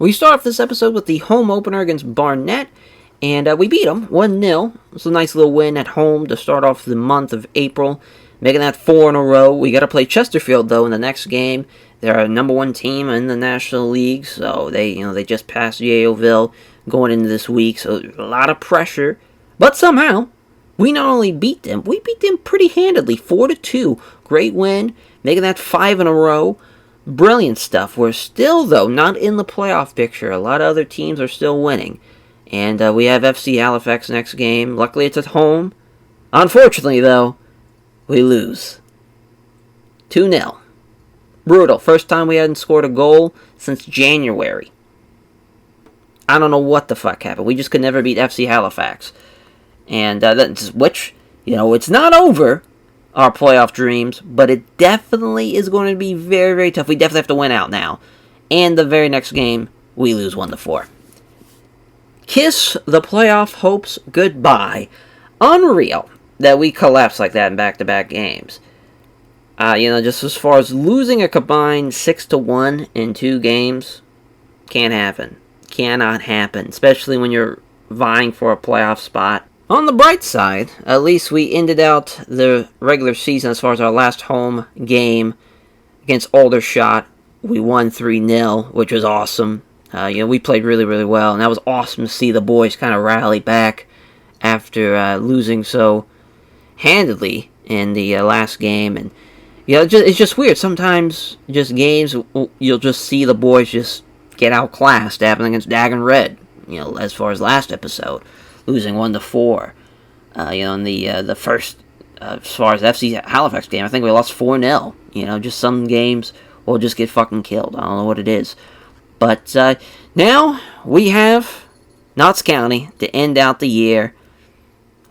We start off this episode with the home opener against Barnett, and we beat them 1-0. It's a nice little win at home to start off the month of April, making that 4 in a row. We got to play Chesterfield, though, in the next game. They're a number 1 team in the National League, so they just passed Yeovil going into this week, so a lot of pressure. But somehow, we not only beat them, we beat them pretty handedly, 4-2. Great win, making that 5 in a row. Brilliant stuff. We're still, though, not in the playoff picture. A lot of other teams are still winning. And we have FC Halifax next game. Luckily, it's at home. Unfortunately, though, we lose. 2-0. Brutal. First time we hadn't scored a goal since January. I don't know what the fuck happened. We just could never beat FC Halifax. And which, it's not over, our playoff dreams, but it definitely is going to be very, very tough. We definitely have to win out now. And the very next game, we lose 1-4. Kiss the playoff hopes goodbye. Unreal that we collapsed like that in back-to-back games. Just as far as losing a combined 6-1 in 2 games, can't happen. Cannot happen, especially when you're vying for a playoff spot. On the bright side, at least we ended out the regular season as far as our last home game against Aldershot. We won 3-0, which was awesome. We played really, really well, and that was awesome to see the boys kind of rally back after losing so handedly in the last game. And it's just weird. Sometimes just games, you'll just see the boys just get outclassed. Happened against Dagon Red, as far as last episode. Losing 1-4, in the first, as far as FC Halifax game, I think we lost 4-0. Just some games will just get fucking killed. I don't know what it is, but now we have Notts County to end out the year.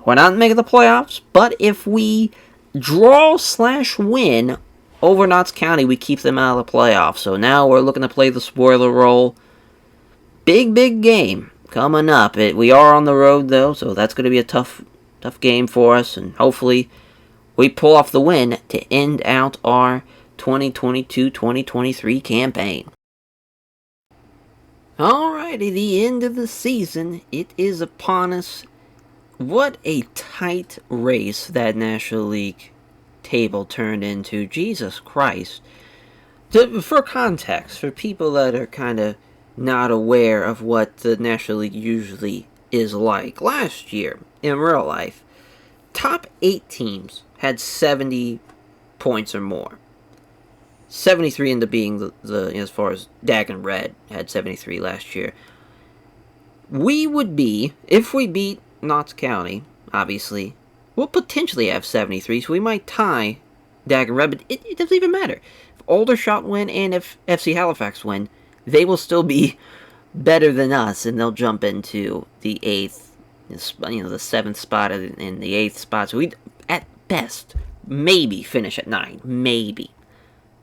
We're not making the playoffs, but if we draw/win over Notts County, we keep them out of the playoffs. So now we're looking to play the spoiler role. Big game coming up. We are on the road, though, so that's going to be a tough game for us, and hopefully we pull off the win to end out our 2022-2023 campaign. Alrighty, the end of the season, it is upon us. What a tight race that National League table turned into. Jesus Christ. For context, for people that are kind of not aware of what the National League usually is like. Last year, in real life, top 8 teams had 70 points or more. 73 ended up being the as far as Dagon Red had 73 last year. We would be, if we beat Notts County, obviously, we'll potentially have 73, so we might tie Dagon Red, but it doesn't even matter. If Aldershot win and if FC Halifax win, they will still be better than us, and they'll jump into the 8th, the 7th spot and the 8th spot. So we, at best, maybe finish at 9. Maybe.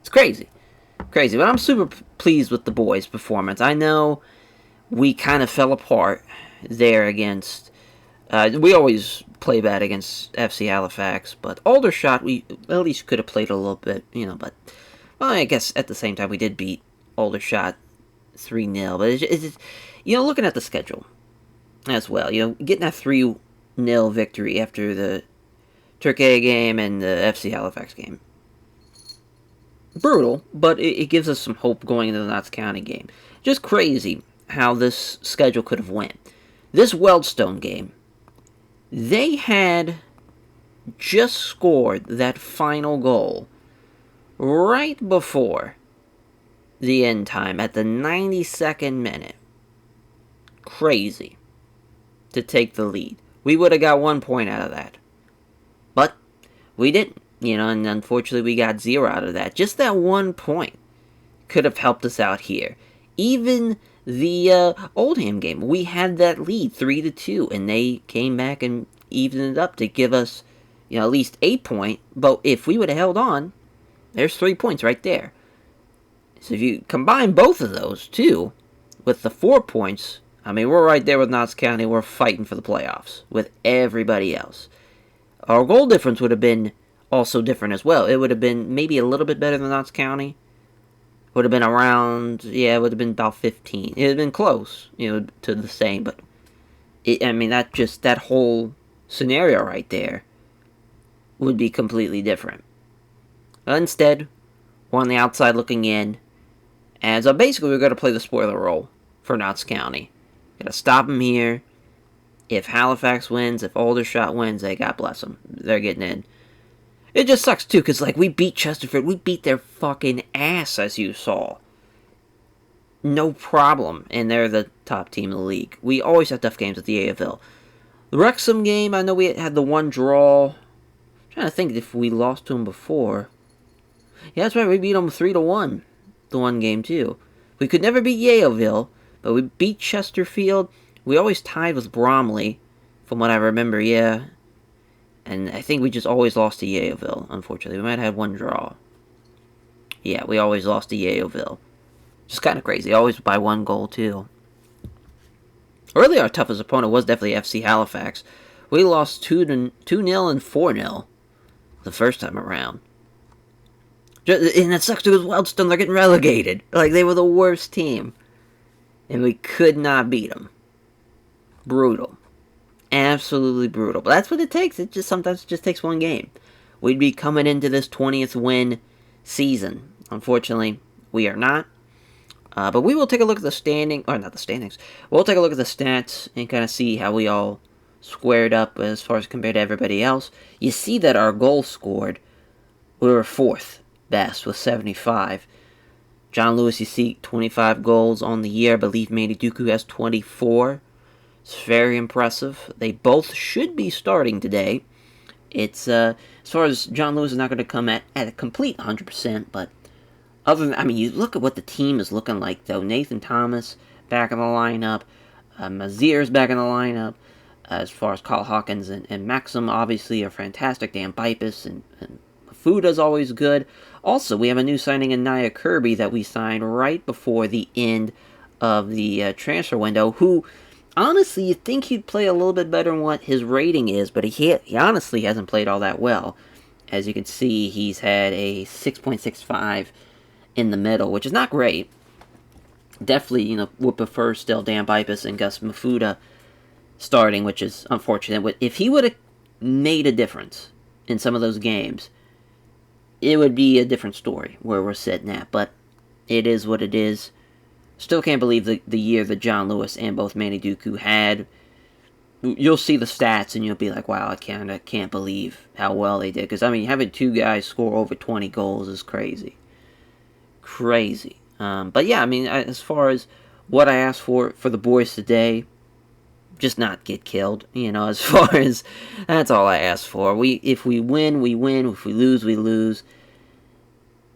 It's crazy. But I'm super pleased with the boys' performance. I know we kind of fell apart there against... we always play bad against FC Halifax, but Aldershot, we at least could have played a little bit, but... Well, I guess at the same time we did beat Aldershot 3-0, but it's looking at the schedule as well, getting that 3-0 victory after the Turkey game and the FC Halifax game. Brutal, but it gives us some hope going into the Notts County game. Just crazy how this schedule could have went. This Wealdstone game, they had just scored that final goal right before the end time at the 92nd minute. Crazy to take the lead. We would have got 1 point out of that. But we didn't, and unfortunately we got 0 out of that. Just that 1 point could have helped us out here. Even the Oldham game, we had that lead 3-2, and they came back and evened it up to give us, at least 8 points. But if we would have held on, there's 3 points right there. So if you combine both of those, too, with the 4 points, we're right there with Notts County. We're fighting for the playoffs with everybody else. Our goal difference would have been also different as well. It would have been maybe a little bit better than Notts County. Would have been around, yeah, it would have been about 15. It would have been close, to the same, but that whole scenario right there would be completely different. Instead, we're on the outside looking in, and so basically we're going to play the spoiler role for Notts County. Got to stop them here. If Halifax wins, if Aldershot wins, God bless them. They're getting in. It just sucks, too, because, we beat Chesterfield. We beat their fucking ass, as you saw. No problem. And they're the top team in the league. We always have tough games at the AFL. The Wrexham game, I know we had the one draw. I'm trying to think if we lost to them before. Yeah, that's right. We beat them 3-1. The one game, too. We could never beat Yeovil, but we beat Chesterfield. We always tied with Bromley, from what I remember, yeah. And I think we just always lost to Yeovil, unfortunately. We might have had one draw. Yeah, we always lost to Yeovil. Just kind of crazy. Always by one goal, too. Really, our toughest opponent was definitely FC Halifax. We lost 2-0 and 4-0 the first time around. And that sucks because Wealdstone, they're getting relegated. They were the worst team. And we could not beat them. Brutal. Absolutely brutal. But that's what it takes. Sometimes it just takes one game. We'd be coming into this 20th win season. Unfortunately, we are not. But we will take a look at the standing, or not the standings. We'll take a look at the stats and kind of see how we all squared up as far as compared to everybody else. You see that our goals scored, we were 4th best with 75. John Lewis, you see, 25 goals on the year. I believe Manny Dooku has 24. It's very impressive. They both should be starting today. It's, as far as John Lewis is not going to come at a complete 100%, but other than, you look at what the team is looking like, though. Nathan Thomas back in the lineup. Mazir's back in the lineup. As far as Carl Hawkins and Maxim, obviously, are fantastic. Dan Bipus and Mafuda's always good. Also, we have a new signing in Nia Kirby that we signed right before the end of the transfer window, who, honestly, you'd think he'd play a little bit better than what his rating is, but he honestly hasn't played all that well. As you can see, he's had a 6.65 in the middle, which is not great. Definitely, would prefer still Dan Bipus and Gus Mafuda starting, which is unfortunate. If he would have made a difference in some of those games, it would be a different story where we're sitting at, but it is what it is. Still can't believe the year that John Lewis and both Manny Dooku had. You'll see the stats and you'll be like, wow, I can't believe how well they did. Because, having two guys score over 20 goals is crazy. Crazy. But yeah, as far as what I asked for the boys today, just not get killed. As far as, that's all I asked for. If we win, we win. If we lose, we lose.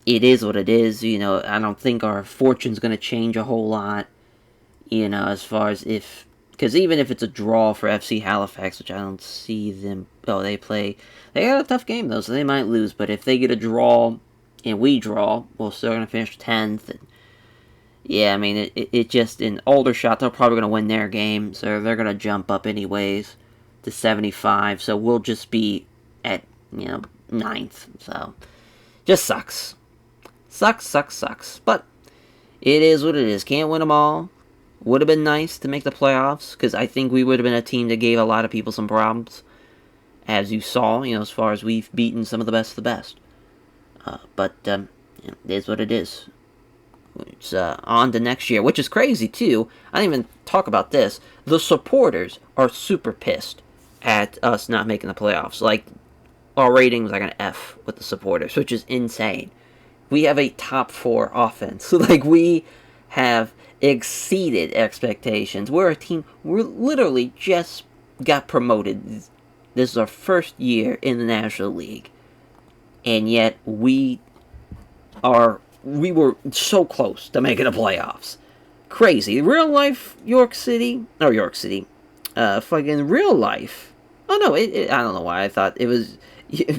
It is what it is. I don't think our fortune's going to change a whole lot. As far as because even if it's a draw for FC Halifax, which I don't see them, they got a tough game though, so they might lose. But if they get a draw and we draw, we're still going to finish 10th. And yeah, it just, in Aldershot, they're probably going to win their game, so they're going to jump up anyways to 75, so we'll just be at, 9th, so just sucks. Sucks. But it is what it is. Can't win them all. Would have been nice to make the playoffs, because I think we would have been a team that gave a lot of people some problems, as you saw, as far as we've beaten some of the best of the best. But it is what it is. It's on to next year, which is crazy, too. I didn't even talk about this. The supporters are super pissed at us not making the playoffs. Our rating was like an F with the supporters, which is insane. We have a top 4 offense. So, we have exceeded expectations. We're a team, we're literally just got promoted. This is our first year in the National League. And yet, we were so close to making the playoffs. Crazy. Real life, fucking real life. Oh no, I don't know why I thought it was,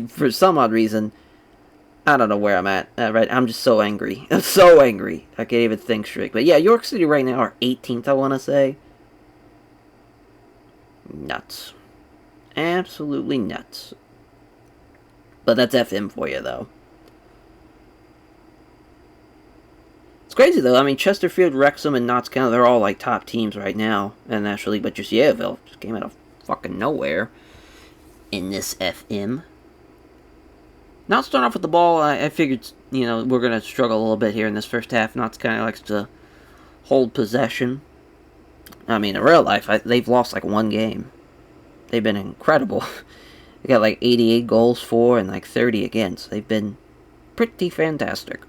for some odd reason, I don't know where I'm at. Right, I'm just so angry. I'm so angry. I can't even think straight. But yeah, York City right now are 18th, I want to say. Nuts. Absolutely nuts. But that's FM for you, though. It's crazy, though. I mean, Chesterfield, Wrexham, and Notts County, they're all, like, top teams right now in the National League. But just Yeovil just came out of fucking nowhere in this FM. Now, starting off with the ball, I figured, we're going to struggle a little bit here in this first half. Notts County likes to hold possession. I mean, in real life, they've lost, like, one game. They've been incredible. They got, like, 88 goals for and, like, 30 against. They've been pretty fantastic.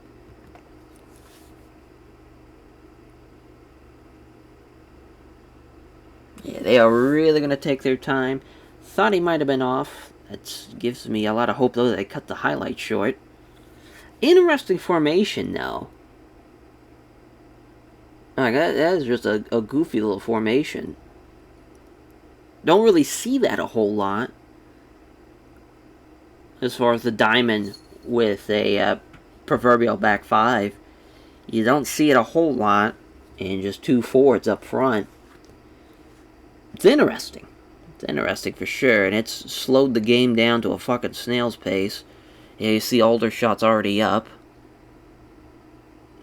Yeah, they are really going to take their time. Thought he might have been off. That gives me a lot of hope, though, that they cut the highlight short. Interesting formation, though. Like, that is just a goofy little formation. Don't really see that a whole lot. As far as the diamond with a proverbial back five. You don't see it a whole lot. And just two forwards up front. It's interesting. It's interesting for sure, and it's slowed the game down to a fucking snail's pace. Yeah, you see Aldershot's already up.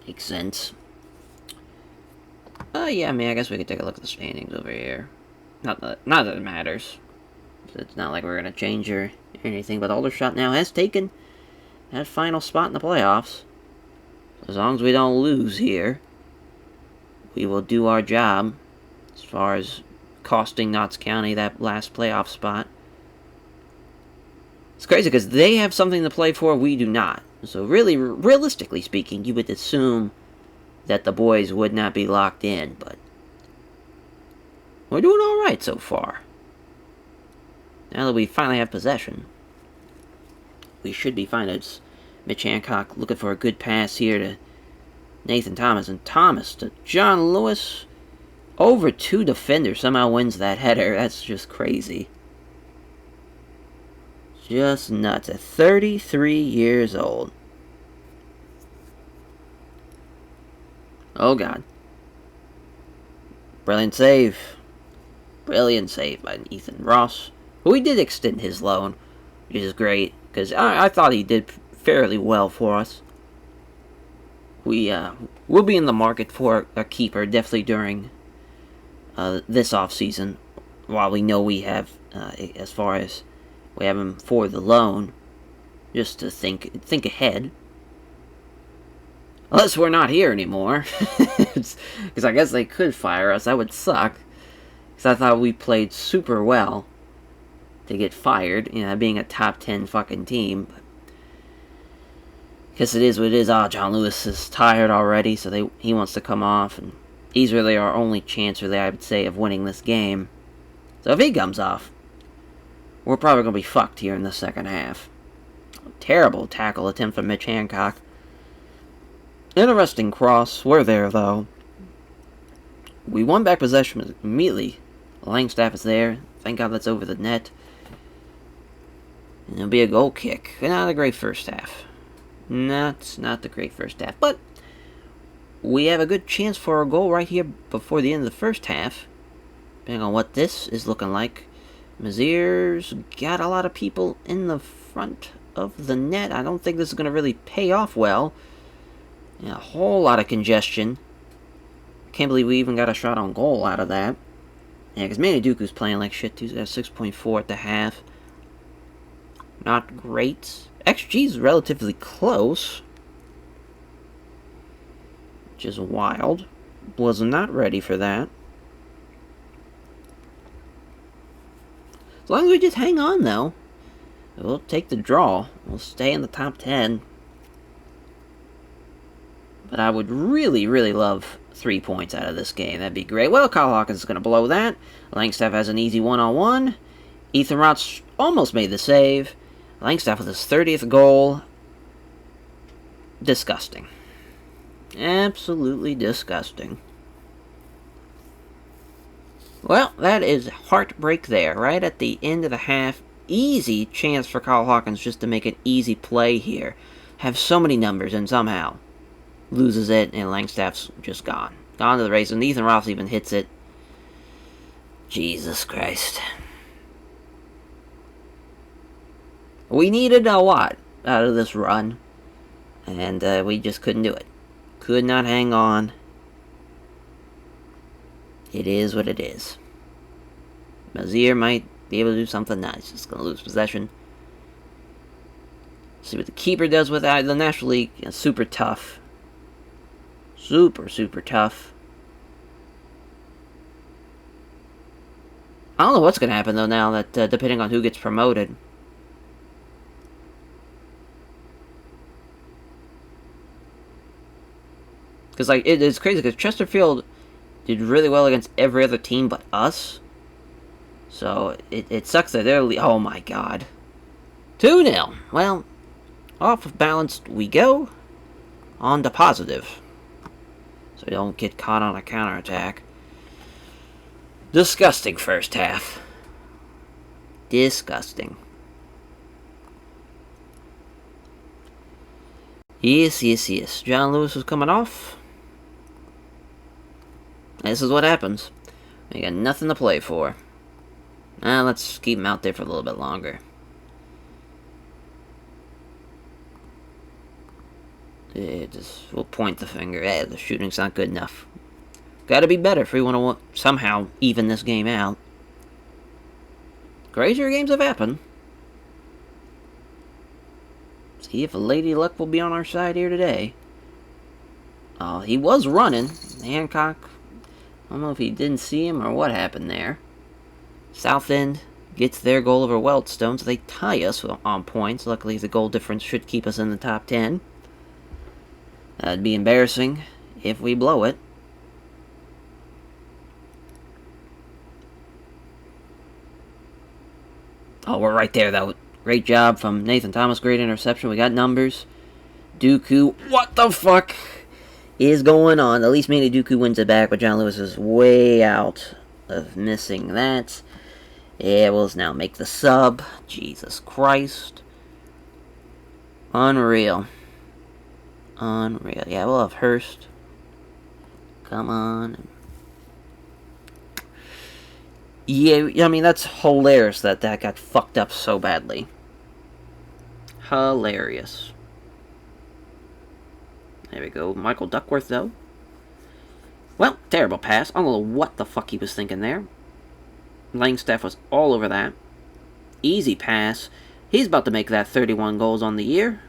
Makes sense. Yeah, I mean, I guess we could take a look at the standings over here. Not that it matters. It's not like we're going to change or anything, but Aldershot now has taken that final spot in the playoffs. As long as we don't lose here, we will do our job as far as costing Notts County that last playoff spot. It's crazy because they have something to play for, we do not. So really, realistically speaking, you would assume that the boys would not be locked in, but we're doing alright so far. Now that we finally have possession, we should be fine. It's Mitch Hancock looking for a good pass here to Nathan Thomas, and Thomas to John Lewis. Over two defenders somehow wins that header. That's just crazy. Just nuts. At 33 years old. Oh, God. Brilliant save. Brilliant save by Ethan Ross. Who he did extend his loan, which is great, because I thought he did fairly well for us. We'll be in the market for a keeper, definitely during this off-season, while we know we have, as far as we have him for the loan, just to think ahead. Unless we're not here anymore. Because I guess they could fire us. That would suck. Because I thought we played super well to get fired, being a top 10 fucking team. Because it is what it is. John Lewis is tired already, so he wants to come off, and he's really our only chance, really, I would say, of winning this game. So if he comes off, we're probably going to be fucked here in the second half. Terrible tackle attempt from Mitch Hancock. Interesting cross. We're there, though. We won back possession immediately. Langstaff is there. Thank God that's over the net. And it'll be a goal kick. Not a great first half. Not the great first half, but we have a good chance for a goal right here before the end of the first half. Depending on what this is looking like. Mazier's got a lot of people in the front of the net. I don't think this is going to really pay off well. Yeah, a whole lot of congestion. Can't believe we even got a shot on goal out of that. Yeah, because Manny Duku's playing like shit too. He's got 6.4 at the half. Not great. XG's relatively close. Which is wild. Was not ready for that. As long as we just hang on, though, we'll take the draw. We'll stay in the top 10. But I would really, really love 3 points out of this game. That'd be great. Well, Kyle Hawkins is going to blow that. Langstaff has an easy one-on-one. Ethan Ross almost made the save. Langstaff with his 30th goal. Disgusting. Absolutely disgusting. Well, that is heartbreak there. Right at the end of the half. Easy chance for Kyle Hawkins just to make an easy play here. Have so many numbers and somehow loses it, and Langstaff's just gone. Gone to the race, and Ethan Ross even hits it. Jesus Christ. We needed a lot out of this run, and we just couldn't do it. Could not hang on. It is what it is. Mazier might be able to do something nice. Just going to lose possession. See what the keeper does with that. The National League is super tough. Super, super tough. I don't know what's going to happen, though, now that, depending on who gets promoted. Because, like, it's crazy, because Chesterfield did really well against every other team but us. So, it sucks that they're... Oh, my God. 2-0. Well, off of balance we go. On to positive. So we don't get caught on a counterattack. Disgusting first half. Disgusting. Yes, yes, yes. John Lewis was coming off. This is what happens. We got nothing to play for. Let's keep him out there for a little bit longer. We'll point the finger. The shooting's not good enough. Gotta be better if we want to somehow even this game out. Crazier games have happened. See if Lady Luck will be on our side here today. He was running. Hancock. I don't know if he didn't see him or what happened there. Southend gets their goal over Weldstone, so they tie us on points. Luckily, the goal difference should keep us in the top 10. That'd be embarrassing if we blow it. Oh, we're right there, though. Great job from Nathan Thomas. Great interception. We got numbers. Dooku. What the fuck is going on? At least maybe Dooku wins it back, but John Lewis is way out of missing that. Yeah, we'll now make the sub. Jesus Christ. Unreal. Unreal. Yeah, we'll have Hurst. Come on. Yeah, I mean, that's hilarious that got fucked up so badly. Hilarious. There we go. Michael Duckworth, though. Well, terrible pass. I don't know what the fuck he was thinking there. Langstaff was all over that. Easy pass. He's about to make that 31 goals on the year.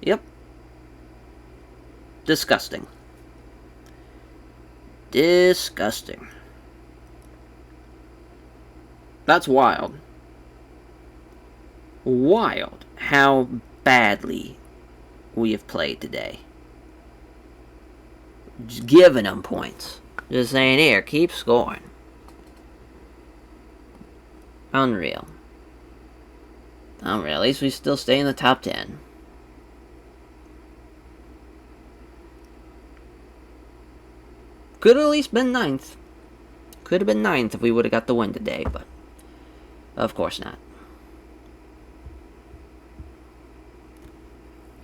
Yep. Disgusting. Disgusting. That's wild. Wild how badly we have played today. Just giving them points. Just saying, here, keep scoring. Unreal. Unreal. At least we still stay in the top 10. Could have at least been 9th. Could have been 9th if we would have got the win today, but of course not.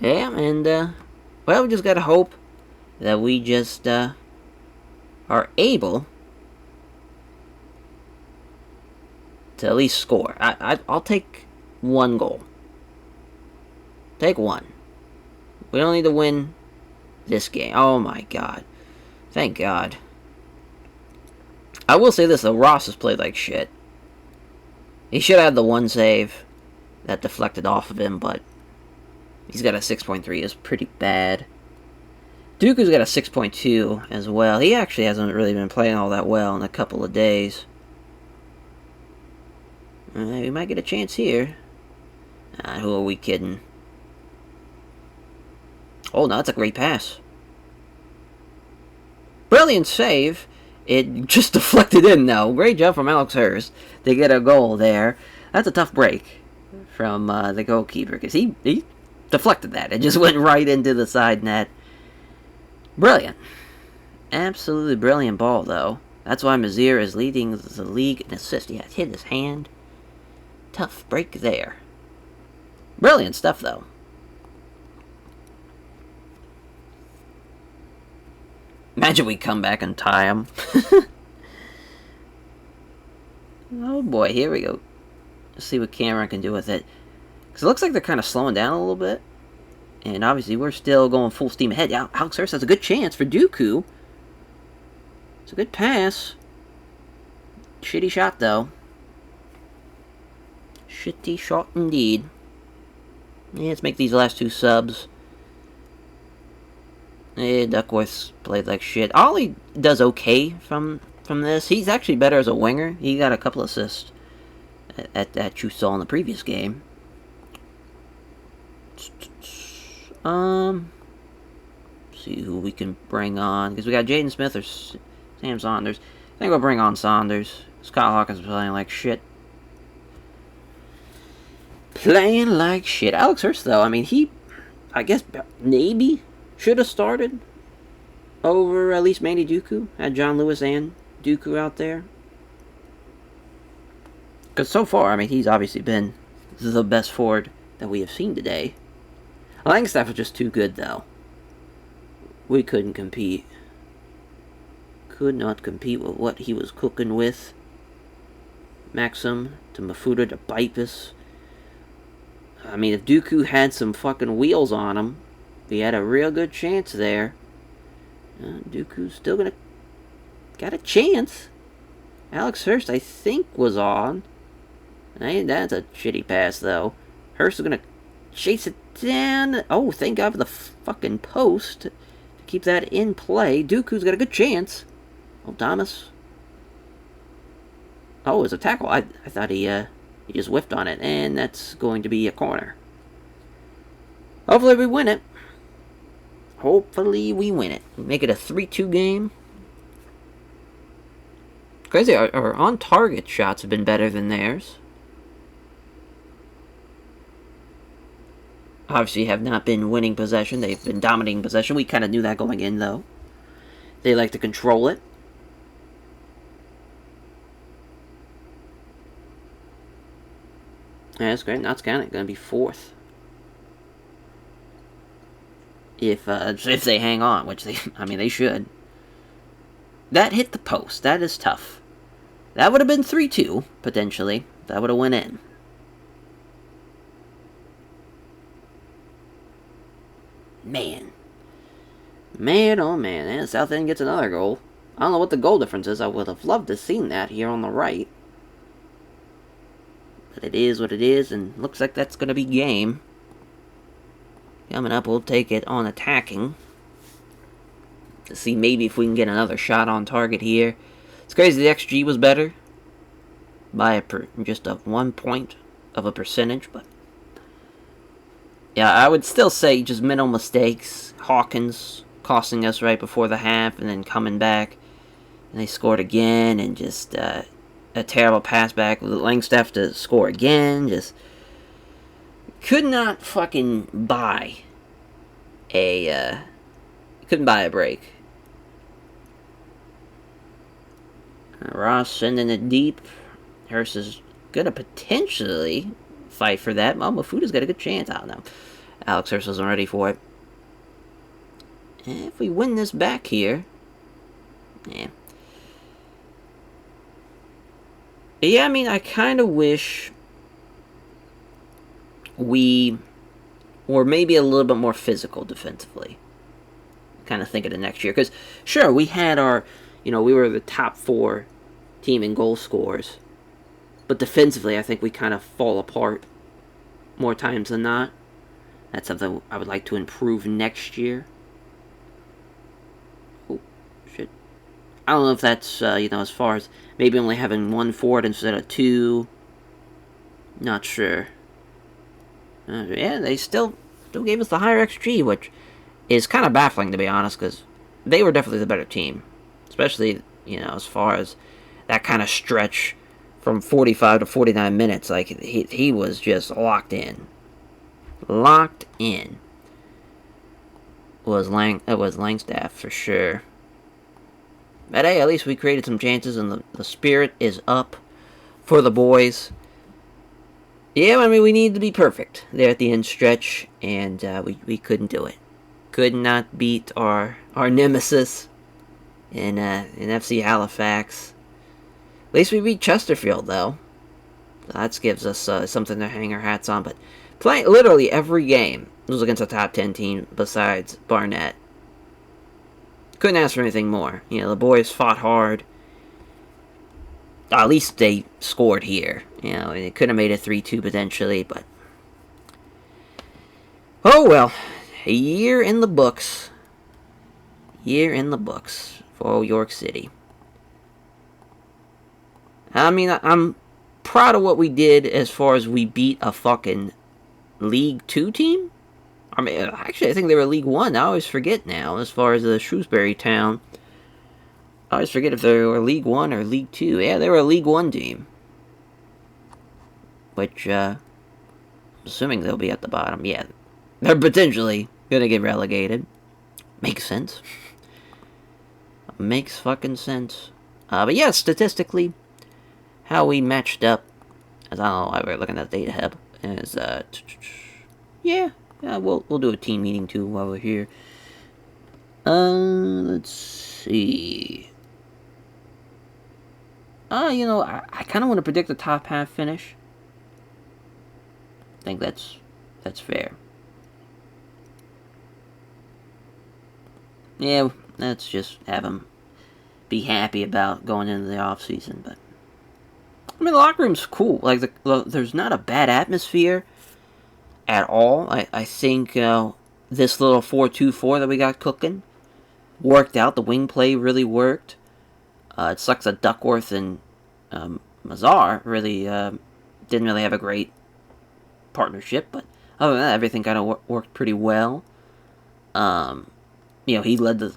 Yeah, and, well, we just gotta hope that we just, are able to at least score. I'll take 1 goal. Take 1. We don't need to win this game. Oh my God. Thank God. I will say this, though. Ross has played like shit. He should have had the 1 save that deflected off of him, but he's got a 6.3. It's pretty bad. Dooku's got a 6.2 as well. He actually hasn't really been playing all that well in a couple of days. We might get a chance here. Who are we kidding? Oh, no, that's a great pass. Brilliant save. It just deflected in, though. Great job from Alex Hurst to get a goal there. That's a tough break from the goalkeeper, because he deflected that. It just went right into the side net. Brilliant. Absolutely brilliant ball, though. That's why Mazier is leading the league in assists. Yeah, hit his hand. Tough break there. Brilliant stuff, though. Imagine we come back and tie him. Oh boy, here we go. Let's see what Cameron can do with it. Because it looks like they're kind of slowing down a little bit. And obviously, we're still going full steam ahead. Yeah, Alex Hurst has a good chance for Dooku. It's a good pass. Shitty shot, though. Shitty shot indeed. Yeah, let's make these last two subs. Duckworth's played like shit. Ollie does okay from this. He's actually better as a winger. He got a couple assists that you saw in the previous game. See who we can bring on, because we got Jaden Smith or Sam Saunders. I think we'll bring on Saunders. Scott Hawkins is playing like shit. Playing like shit. Alex Hurst, though, I mean, I guess, maybe should have started over at least Manny Dooku. Had John Lewis and Dooku out there. Because so far, I mean, he's obviously been the best forward that we have seen today. Langstaff was just too good, though. We couldn't compete. Could not compete with what he was cooking with. Maxim to Mafuta to Bipus. I mean, if Dooku had some fucking wheels on him, he had a real good chance there. Dooku's still gonna... got a chance. Alex Hurst, I think, was on. That's a shitty pass, though. Hurst is gonna chase it down. Oh, thank God for the fucking post to keep that in play. Dooku's got a good chance. Oh, Thomas. Oh, it was a tackle. I thought he just whiffed on it, and that's going to be a corner. Hopefully we win it. Hopefully we win it. Make it a 3-2 game. Crazy, our on-target shots have been better than theirs. Obviously have not been winning possession. They've been dominating possession. We kind of knew that going in, though. They like to control it. Yeah, that's great. Notts County going to be 4th. If they hang on, which they should. That hit the post. That is tough. That would have been 3-2, potentially. That would have went in. Man. Man, oh man. And South End gets another goal. I don't know what the goal difference is. I would have loved to have seen that here on the right. But it is what it is, and looks like that's going to be game. Coming up, we'll take it on attacking. To see maybe if we can get another shot on target here. It's crazy, the XG was better. By just a 1 point of a percentage, but... yeah, I would still say just minimal mistakes. Hawkins costing us right before the half, and then coming back. And they scored again, and just a terrible pass back with Langstaff to score again. Just could not fucking buy a break. Ross sending it deep. Hurst is gonna potentially fight for that. Well, Mafuta's got a good chance. I don't know. Alex Hurst wasn't ready for it. And if we win this back here, yeah. Yeah, I mean, I kind of wish we were maybe a little bit more physical defensively. Kind of think of the next year. Because, sure, we had our, we were the top 4 team in goal scores. But defensively, I think we kind of fall apart more times than not. That's something I would like to improve next year. Oh, shit. I don't know if that's, as far as maybe only having 1 forward instead of 2. Not sure. Yeah, they still gave us the higher XG, which is kind of baffling, to be honest, because they were definitely the better team. Especially, as far as that kind of stretch from 45 to 49 minutes. Like, he was just locked in. Locked in. It was Langstaff, for sure. But hey, at least we created some chances, and the spirit is up for the boys. Yeah, I mean, we need to be perfect there at the end stretch, and we couldn't do it. Could not beat our nemesis in FC Halifax. At least we beat Chesterfield, though. That gives us something to hang our hats on. But playing literally every game It was against a top 10 team besides Barnett. Couldn't ask for anything more. You know, the boys fought hard. At least they scored here. You know, it could have made it 3-2 potentially, but... Oh well. A year in the books. Year in the books for York City. I mean, I'm proud of what we did as far as we beat a fucking League 2 team. I mean, actually, I think they were League 1. I always forget now, as far as the Shrewsbury Town. I always forget if they were League 1 or League 2. Yeah, they were a League 1 team. Which, assuming they'll be at the bottom. Yeah, they're potentially gonna get relegated. Makes sense. Makes fucking sense. But yeah, statistically, how we matched up, as I don't know why we're looking at the data hub, is, yeah, we'll do a team meeting too while we're here. Let's see. You know, I kind of want to predict the top half finish. I think that's fair. Yeah, let's just have them be happy about going into the off season. But I mean, the locker room's cool. Like, there's not a bad atmosphere at all. I think this little 4-2-4 that we got cooking worked out. The wing play really worked. It sucks that Duckworth and Mazar really didn't really have a great partnership, but other than that, everything kind of worked pretty well. You know, he led the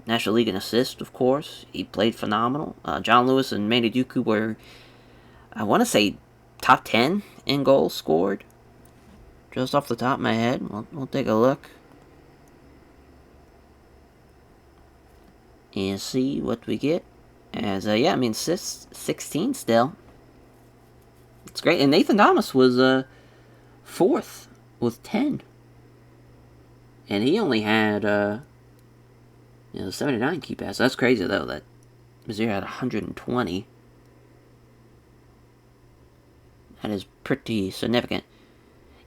National League in assists, of course. He played phenomenal. John Lewis and Manny Duku were, I want to say, top 10 in goals scored. Just off the top of my head. We'll take a look. And see what we get. As, yeah, I mean, assists, 16 still. It's great. And Nathan Thomas was, fourth with 10. And he only had, 79 key passes. That's crazy, though, that Missouri had 120. That is pretty significant.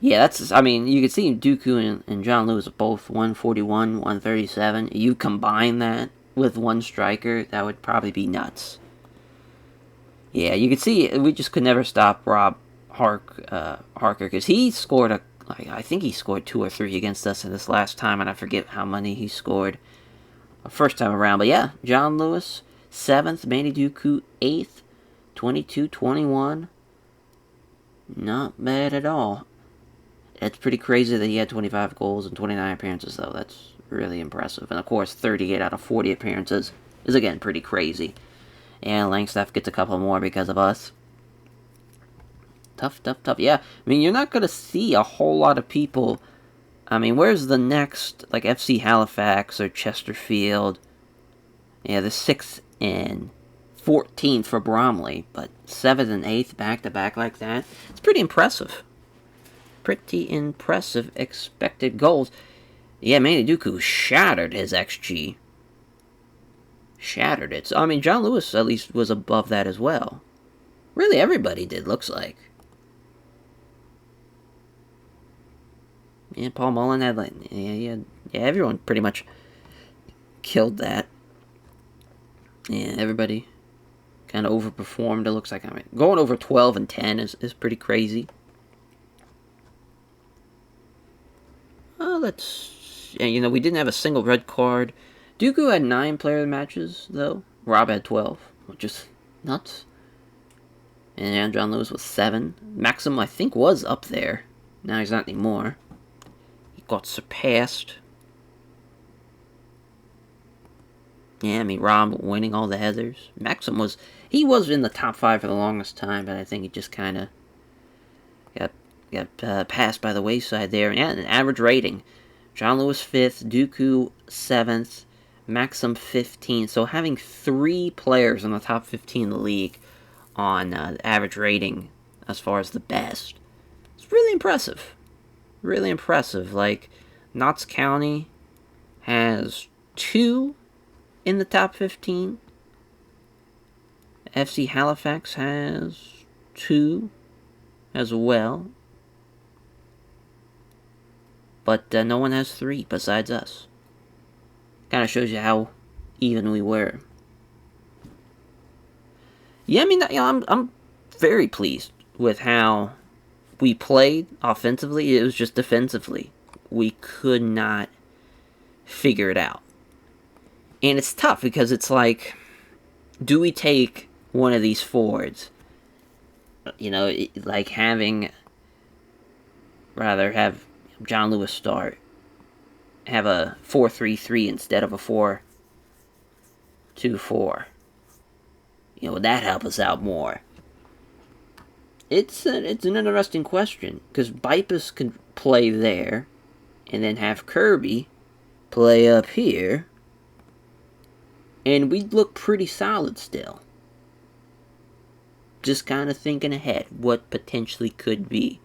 Yeah, that's, I mean, you can see Dooku and John Lewis are both 141, 137. You combine that with one striker, that would probably be nuts. Yeah, you can see we just could never stop Rob Harker, because he scored I think he scored 2 or 3 against us in this last time, and I forget how many he scored the first time around. But yeah, John Lewis, 7th, Manny Dooku, 8th, 22-21. Not bad at all. It's pretty crazy that he had 25 goals and 29 appearances, though. That's really impressive. And, of course, 38 out of 40 appearances is, again, pretty crazy. And Langstaff gets a couple more because of us. Tough. Yeah, I mean, you're not going to see a whole lot of people. I mean, where's the next, like, FC Halifax or Chesterfield? Yeah, the 6th and 14th for Bromley, but 7th and 8th back-to-back like that. It's pretty impressive. Pretty impressive expected goals. Yeah, Manny Dooku shattered his XG. Shattered it. So, I mean, John Lewis at least was above that as well. Really, everybody did, looks like. Yeah, Paul Mullen had, like, yeah, everyone pretty much killed that. Yeah, everybody kind of overperformed, it looks like. I mean, going over 12 and 10 is pretty crazy. You know, we didn't have a single red card. Dooku had 9 player matches, though. Rob had 12, which is nuts. And John Lewis was 7. Maxim, I think, was up there. Now he's not anymore. He got surpassed. Yeah, I mean, Rob winning all the headers. Maxim was in the top 5 for the longest time, but I think he just kind of got passed by the wayside there. And yeah, an average rating. John Lewis 5th, Dooku 7th, Maxim 15th. So having 3 players in the top 15 in the league on average rating as far as the best. It's really impressive. Really impressive. Like, Notts County has 2 in the top 15. FC Halifax has 2 as well. but no one has 3 besides us. Kind of shows you how even we were. Yeah, I mean, I'm very pleased with how we played offensively. It was just defensively. We could not figure it out. And it's tough because it's like, do we take one of these forwards? Like rather have John Lewis start, have a 4-3-3 instead of a 4-2-4. Would that help us out more? It's an interesting question, because Bipus can play there, and then have Kirby play up here, and we'd look pretty solid still. Just kind of thinking ahead, what potentially could be.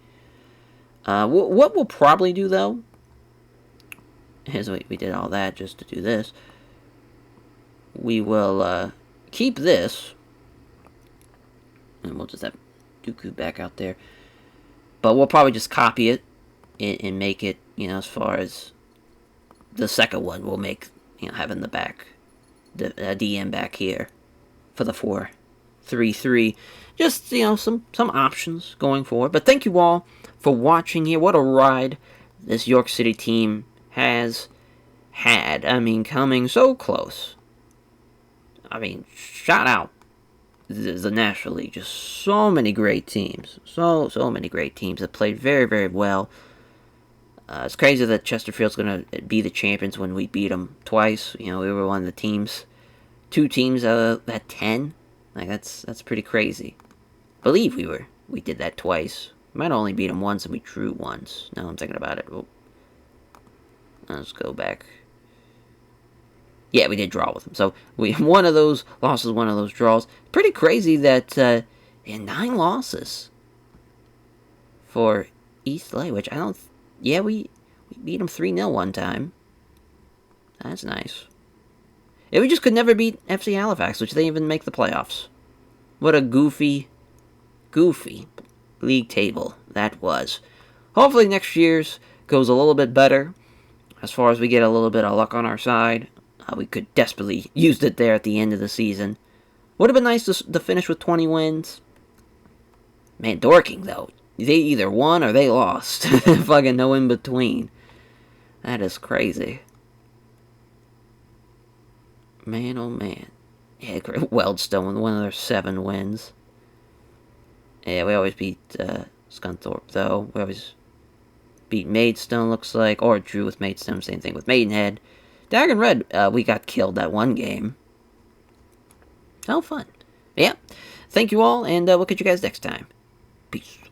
What we'll probably do, though, is we did all that just to do this. We will keep this, and we'll just have Dooku back out there. But we'll probably just copy it and make it, as far as the second one, we'll make, having the back, the DM back here for the 4-3-3. Just, some options going forward. But thank you all for watching here. What a ride this York City team has had. I mean, coming so close. I mean, shout out the National League. Just so many great teams. So many great teams that played very, very well. It's crazy that Chesterfield's going to be the champions when we beat them twice. We were one of the teams, 2 teams at 10. Like, that's pretty crazy. I believe we did that twice. We might only beat them once and we drew once. Now I'm thinking about it. Oh. Let's go back. Yeah, we did draw with them. So one of those losses, one of those draws. Pretty crazy that 9 losses for East Lake, which I don't. Yeah, we beat them 3-0 one time. That's nice. Yeah, we just could never beat FC Halifax, which they even make the playoffs. What a goofy league table that was. Hopefully next year's goes a little bit better. As far as we get a little bit of luck on our side. We could desperately use it there at the end of the season. Would have been nice to finish with 20 wins. Man, Dorking, though. They either won or they lost. Fucking no in between. That is crazy. Man, oh man. Yeah, Weldstone, one of their 7 wins. Yeah, we always beat Scunthorpe, though. We always beat Maidstone, looks like. Or drew with Maidstone, same thing with Maidenhead. Dagger Red, we got killed that one game. Oh, fun. Yeah. Thank you all, and we'll catch you guys next time. Peace.